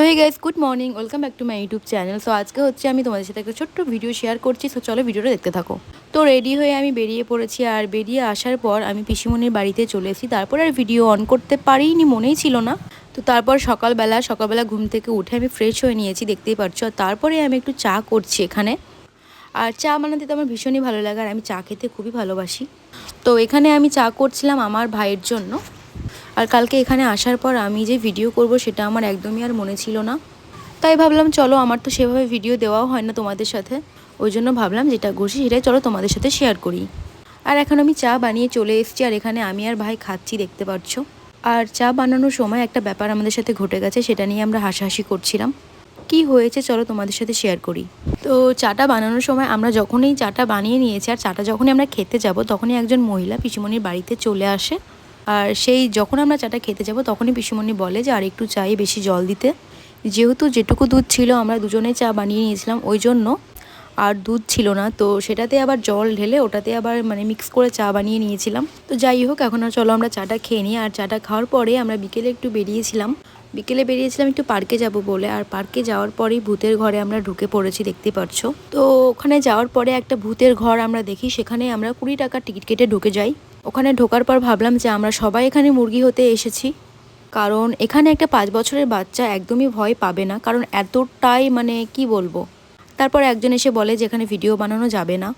Hey guys, good morning, welcome back to my YouTube channel. So আজকে হচ্ছে আমি তোমাদের সাথে একটা ছোট্ট ভিডিও শেয়ার করছি। সো চলো ভিডিওটা দেখতে থাকো। তো রেডি হয়ে আমি বেরিয়ে পড়েছি, আর বেরিয়ে আসার পর আমি পিসিমণির বাড়িতে চলে এসেছি। তারপর আর ভিডিও অন করতে পারিনি, মনেই ছিল না। তো তারপর সকালবেলা ঘুম থেকে উঠে আমি ফ্রেশ হয়ে নিয়েছি, দেখতেই পারছো। আর তারপরে আমি একটু চা করছি এখানে। আর চা বানাতে তো আমার ভীষণই ভালো লাগে, আর আমি চা খেতে খুবই ভালোবাসি। তো এখানে আমি চা করছিলাম আমার ভাইয়ের জন্য। আর কালকে এখানে আসার পর আমি যে ভিডিও করব সেটা আমার একদমই আর মনে ছিল না। তাই ভাবলাম চলো, আমার তো সেভাবে ভিডিও দেওয়াও হয় না তোমাদের সাথে, ওই জন্য ভাবলাম যেটা ঘষি সেটাই চলো তোমাদের সাথে শেয়ার করি। আর এখন আমি চা বানিয়ে চলে এসেছি, আর এখানে আমি আর ভাই খাচ্ছি, দেখতে পাচ্ছ। আর চা বানানোর সময় একটা ব্যাপার আমাদের সাথে ঘটে গেছে, সেটা নিয়ে আমরা হাসাহাসি করছিলাম। কি হয়েছে চলো তোমাদের সাথে শেয়ার করি। তো চাটা বানানোর সময় আমরা যখনই চাটা বানিয়ে নিয়েছি, আর চাটা যখনই আমরা খেতে যাব, তখনই একজন মহিলা পিসিমণির বাড়িতে চলে আসে। আর সেই যখন আমরা চাটা খেতে যাব তখনই পিসিমণি বলে যে আর একটু চায়ে বেশি জল দিতে। যেহেতু যেটুকু দুধ ছিল আমরা দুজনে চা বানিয়ে নিয়েছিলাম, ওই জন্য আর দুধ ছিল না, তো সেটাতে আবার জল ঢেলে ওটাতে আবার মিক্স করে চা বানিয়ে নিয়েছিলাম। তো যাই হোক, এখন আর চলো আমরা চাটা খেয়ে নিই। আর চাটা খাওয়ার পরে আমরা বিকেলে বেরিয়েছিলাম একটু পার্কে যাব বলে। আর পার্কে যাওয়ার পরেই ভূতের ঘরে আমরা ঢুকে পড়েছি, দেখতে পাচ্ছ। তো ওখানে যাওয়ার পরে একটা ভূতের ঘর আমরা দেখি, সেখানে আমরা 20 টাকার টিকিট কেটে ঢুকে যাই। ওখানে ঢোকার পর ভাবলাম যে আমরা সবাই এখানে মুরগি হতে এসেছি, কারণ এখানে একটা 5 বছরের বাচ্চা একদমই ভয় পাবে না, কারণ এতটাই কি বলবো। তারপর একজন এসে বলে যে এখানে ভিডিও বানানো যাবে না।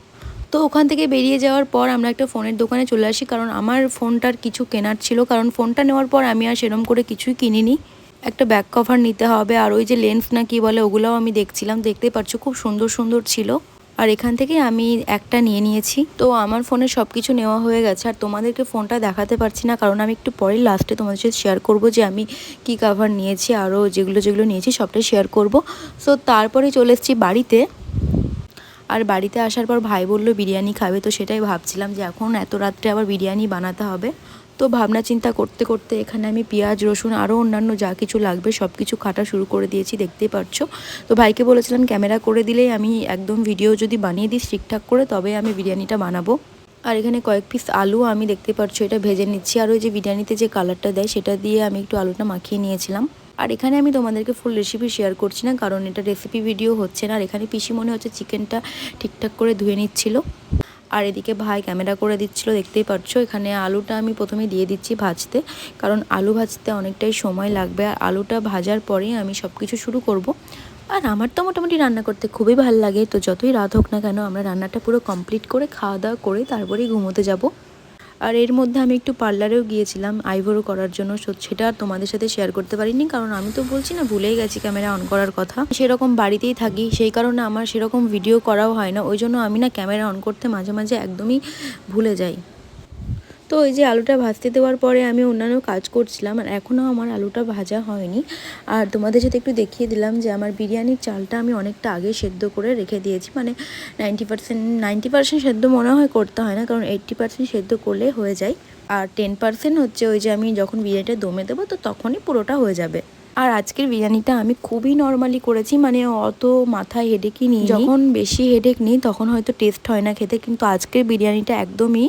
তো ওখান থেকে বেরিয়ে যাওয়ার পর আমরা একটা ফোনের দোকানে চলে আসি, কারণ আমার ফোনটার কিছু কেনার ছিল। কারণ ফোনটা নেওয়ার পর আমি আর সেরম করে কিছুই কিনিনি। একটা ব্যাক কভার নিতে হবে, আর ওই যে লেন্স না কি বলে, ওগুলোও আমি দেখছিলাম, দেখতে পাচ্ছ খুব সুন্দর সুন্দর ছিল। আর এখান থেকে আমি একটা নিয়ে নিয়েছি। তো আমার ফোনে সব কিছু নেওয়া হয়ে গেছে, আর তোমাদেরকে ফোনটা দেখাতে পারছি না, কারণ আমি একটু পরে লাস্টে তোমাদের সাথে শেয়ার করব যে আমি কি কভার নিয়েছি, আরও যেগুলো নিয়েছি সবটাই শেয়ার করব। সো তারপরে চলে এসেছি বাড়িতে। আর বাড়িতে আসার পর ভাই বললো বিরিয়ানি খাবে, তো সেটাই ভাবছিলাম যে এখন এত রাত্রে আবার বিরিয়ানি বানাতে হবে। তো ভাবনা চিন্তা করতে করতে এখানে আমি পেঁয়াজ রসুন আরও অন্যান্য যা কিছু লাগবে সব কিছু কাটা শুরু করে দিয়েছি, দেখতেই পারছো। তো ভাইকে বলেছিলাম ক্যামেরা করে দিলেই আমি একদম ভিডিও যদি বানিয়ে দিই ঠিকঠাক করে, তবে আমি বিরিয়ানিটা বানাবো। আর এখানে কয়েক পিস আলু আমি দেখতে পাচ্ছ এটা ভেজে নিচ্ছি, আর ওই যে বিরিয়ানিতে যে কালারটা দেয় সেটা দিয়ে আমি একটু আলুটা মাখিয়ে নিয়েছিলাম। আর এখানে আমি তোমাদেরকে ফুল রেসিপি শেয়ার করছি না, কারণ এটা রেসিপি ভিডিও হচ্ছে না। আর এখানে পিসি মনে হচ্ছে চিকেনটা ঠিকঠাক করে ধুয়ে নিচ্ছিল, আর এদিকে ভাই ক্যামেরা করে দিচ্ছিল, দেখতেই পাচ্ছ। এখানে আলুটা আমি প্রথমে দিয়ে দিচ্ছি ভাজতে, কারণ আলু ভাজতে অনেকটাই সময় লাগবে। আর আলুটা ভাজার পরেই আমি সব কিছু শুরু করব। আর আমার তো মোটামুটি রান্না করতে খুবই ভালো লাগে, তো যতই রাত হোক না কেন আমরা রান্নাটা পুরো কমপ্লিট করে খাওয়া দাওয়া করে তারপরেই ঘুমোতে যাব। আর এর মধ্যে আমি একটু পার্লারেও গিয়েছিলাম আইব্রো করার জন্য, সেটা আর তোমাদের সাথে শেয়ার করতে পারিনি, কারণ আমি তো বলছি না ভুলেই গেছি ক্যামেরা অন করার কথা। সেরকম বাড়িতেই থাকি, সেই কারণে আমার সেরকম ভিডিও করাও হয় না, ওই জন্য আমি না ক্যামেরা অন করতে মাঝে মাঝে একদমই ভুলে যাই। তো এই যে আলুটা ভাজতে দেওয়ার পরে আমি অন্যান্য কাজ করছিলাম, আর এখনও আমার আলুটা ভাজা হয়নি। আর তোমাদের সাথে একটু দেখিয়ে দিলাম যে আমার বিরিয়ানির চালটা আমি অনেকটা আগে সেদ্ধ করে রেখে দিয়েছি, 90% সেদ্ধ মনে হয় করতে হয় না, কারণ 80% সেদ্ধ করলে হয়ে যায়। আর 10% হচ্ছে ওই যে আমি যখন বিরিয়ানিটা দমে দেবো তো তখনই পুরোটা হয়ে যাবে। আর আজকের বিরিয়ানিটা আমি খুবই নর্মালি করেছি, অত মাথায় হেডেকই নিই। যখন বেশি হেডেক নিই তখন হয়তো টেস্ট হয় না খেতে, কিন্তু আজকের বিরিয়ানিটা একদমই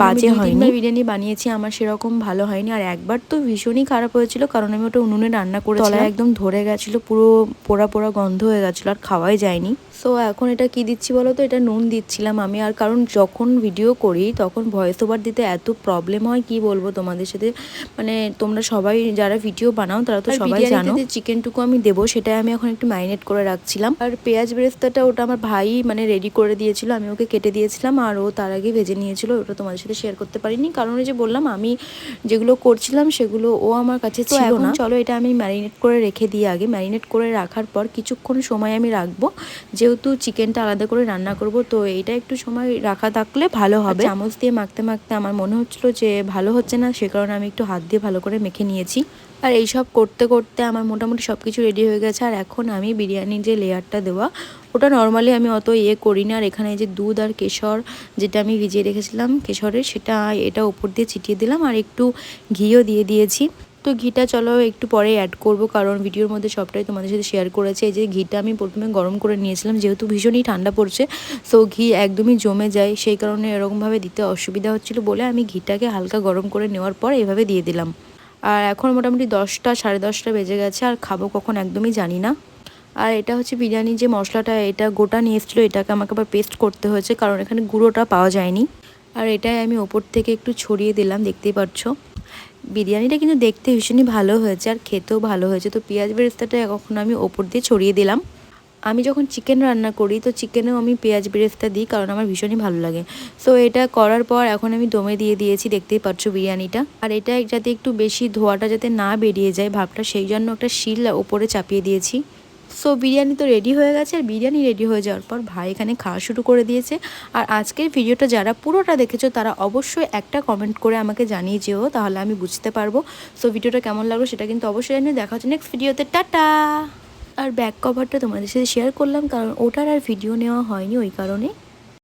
বাজে হয়নি। বিরিয়ানি বানিয়েছি, আমার সেরকম ভালো হয়নি। আর একবার তো ভীষণই খারাপ হয়েছিল, কারণ আমি ওটা উনুনে রান্না করে তলায় একদম ধরে গেছিলো, পুরো পোড়া পোড়া গন্ধ হয়ে গেছিলো, আর খাওয়াই যায়নি। সো এখন এটা কি দিচ্ছি বলো তো, এটা নুন দিচ্ছিলাম আমি। আর কারণ যখন ভিডিও করি তখন ভয়েস ওভার দিতে এত প্রবলেম হয়, কি বলবো তোমাদের সাথে। তোমরা সবাই যারা ভিডিও বানাও তারা তো সবাই জানো। যে চিকেনটুকু আমি দেবো সেটাই আমি এখন একটু ম্যারিনেট করে রাখছিলাম। আর পেঁয়াজ বেরেস্তাটা ওটা আমার ভাই রেডি করে দিয়েছিল, আমি ওকে কেটে দিয়েছিলাম, আর ও তার আগে ভেজে নিয়েছিল। ওটা তোমাদের সাথে শেয়ার করতে পারিনি, কারণ ওই যে বললাম আমি যেগুলো করছিলাম সেগুলো ও আমার কাছে ছিল না। চলো এটা আমি ম্যারিনেট করে রেখে দিই আগে। ম্যারিনেট করে রাখার পর কিছুক্ষণ সময় আমি রাখবো, যেহেতু চিকেনটা আলাদা করে রান্না করব, তো এইটা একটু সময় রাখা থাকলে ভালো হবে। চামচ দিয়ে মাখতে মাখতে আমার মনে হচ্ছিল যে ভালো হচ্ছে না, সে কারণে আমি একটু হাত দিয়ে ভালো করে মেখে নিয়েছি। আর এইসব করতে করতে আমার মোটামুটি সব কিছু রেডি হয়ে গেছে। আর এখন আমি বিরিয়ানির যে লেয়ারটা দেওয়া ওটা নর্মালি আমি অত করি না। আর এখানে যে দুধ আর কেশর যেটা আমি ভিজিয়ে রেখেছিলাম কেশরের, সেটা এটা উপর দিয়ে ছিটিয়ে দিলাম, আর একটু ঘিও দিয়ে দিয়েছি। তো ঘিটা চলো একটু পরে অ্যাড করব, কারণ ভিডিওর মধ্যে সবটাই তোমাদের সাথে শেয়ার করেছে। এই যে ঘিটা আমি প্রথমে গরম করে নিয়েছিলাম, যেহেতু ভীষণই ঠান্ডা পড়ছে, সো ঘি একদমই জমে যায়, সেই কারণে এরকমভাবে দিতে অসুবিধা হচ্ছিলো বলে আমি ঘিটাকে হালকা গরম করে নেওয়ার পর এভাবে দিয়ে দিলাম। আর এখন মোটামুটি 10টা সাড়ে 10টা বেজে গেছে, আর খাবো কখন একদমই জানি না। আর এটা হচ্ছে বিরিয়ানি যে মশলাটা, এটা গোটা নিয়ে এসেছিলো, এটাকে আমাকে আবার পেস্ট করতে হয়েছে কারণ এখানে গুঁড়োটা পাওয়া যায়নি। আর এটাই আমি ওপর থেকে একটু ছড়িয়ে দিলাম, দেখতেই পাচ্ছ। বিরিয়ানিটা কিন্তু দেখতে ভীষণই ভালো হয়েছে আর খেতেও ভালো হয়েছে। তো পেঁয়াজ বেরেস্তাটা এখন আমি ওপর দিয়ে ছড়িয়ে দিলাম। আমি যখন চিকেন রান্না করি তো চিকেনেও আমি পেঁয়াজ বেরেস্তা দিই, কারণ আমার ভীষণই ভালো লাগে। সো এটা করার পর এখন আমি দমে দিয়ে দিয়েছি, দেখতেই পাচ্ছ বিরিয়ানিটা। আর এটা যাতে একটু বেশি ধোয়াটা যাতে না বেরিয়ে যায় ভাবটা, সেই জন্য একটা শিল ওপরে চাপিয়ে দিয়েছি। সো বিরিয়ানি তো রেডি হয়ে গেছে। আর বিরিয়ানি রেডি হয়ে যাওয়ার পর ভাই এখানে খাওয়া শুরু করে দিয়েছে। আর আজকের ভিডিওটা যারা পুরোটা দেখেছো তারা অবশ্যই একটা কমেন্ট করে আমাকে জানিয়ে যেও, তাহলে আমি বুঝতে পারবো। সো ভিডিওটা কেমন লাগলো সেটা কিন্তু অবশ্যই জানিয়ে। দেখা হচ্ছে নেক্সট ভিডিওতে, টাটা। আর ব্যাক কভারটা তোমাদের সাথে শেয়ার করলাম কারণ ওটার আর ভিডিও নেওয়া হয়নি ওই কারণে।